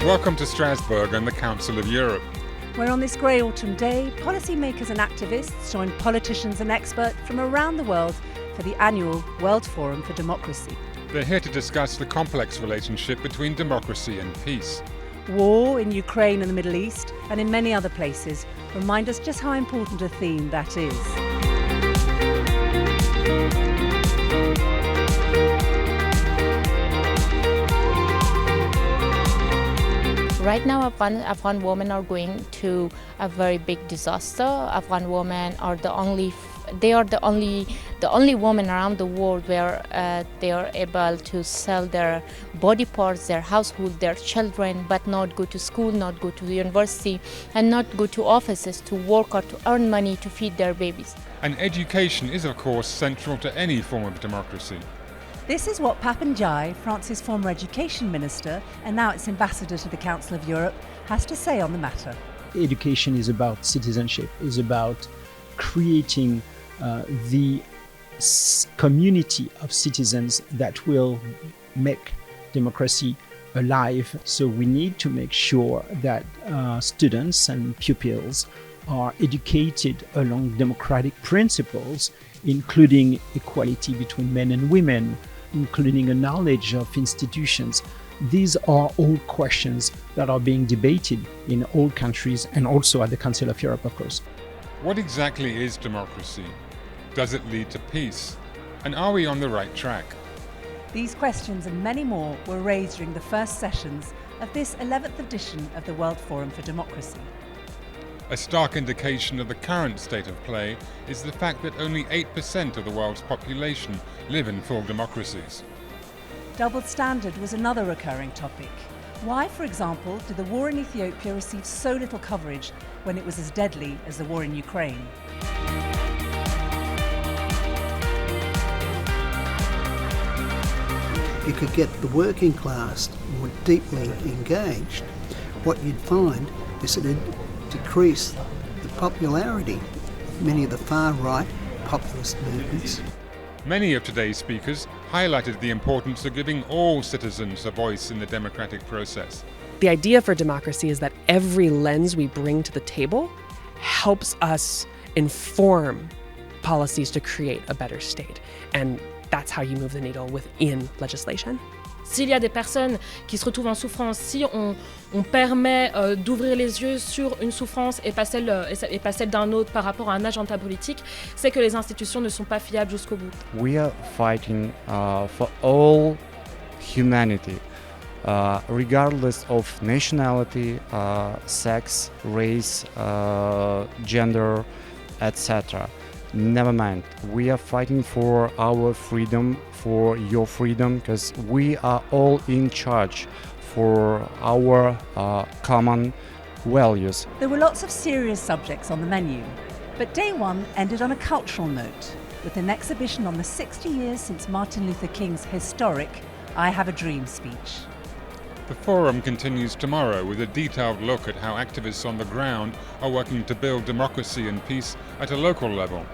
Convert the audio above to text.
Welcome to Strasbourg and the Council of Europe. Where on this grey autumn day, policymakers and activists join politicians and experts from around the world for the annual World Forum for Democracy. They're here to discuss the complex relationship between democracy and peace. War in Ukraine and the Middle East, and in many other places, remind us just how important a theme that is. Right now, Afghan women are going to a very big disaster. Afghan women are the only women around the world where they are able to sell their body parts, their household, their children, but not go to school, not go to the university, and not go to offices to work or to earn money to feed their babies. And education is, of course, central to any form of democracy. This is what Papan Jai, France's former education minister and now its ambassador to the Council of Europe, has to say on the matter. Education is about citizenship, is about creating the community of citizens that will make democracy alive. So we need to make sure that students and pupils are educated along democratic principles, including equality between men and women, including a knowledge of institutions. These are all questions that are being debated in all countries and also at the Council of Europe, of course. What exactly is democracy? Does it lead to peace? And are we on the right track? These questions and many more were raised during the first sessions of this 11th edition of the World Forum for Democracy. A stark indication of the current state of play is the fact that only 8% of the world's population live in full democracies. Double standard was another recurring topic. Why, for example, did the war in Ethiopia receive so little coverage when it was as deadly as the war in Ukraine? You could get the working class more deeply engaged. What you'd find is that it'd decrease the popularity of many of the far-right populist movements. Many of today's speakers highlighted the importance of giving all citizens a voice in the democratic process. The idea for democracy is that every lens we bring to the table helps us inform policies to create a better state. And that's how you move the needle within legislation. S'il y a des personnes qui se retrouvent en souffrance, si on permet d'ouvrir les yeux sur une souffrance et pas celle d'un autre par rapport à un agenda politique, c'est que les institutions ne sont pas fiables jusqu'au bout. We are fighting for all humanity, regardless of nationality, sex, race, gender, etc. Never mind, we are fighting for our freedom, for your freedom, because we are all in charge for our common values. There were lots of serious subjects on the menu, but day one ended on a cultural note, with an exhibition on the 60 years since Martin Luther King's historic I Have a Dream speech. The forum continues tomorrow with a detailed look at how activists on the ground are working to build democracy and peace at a local level.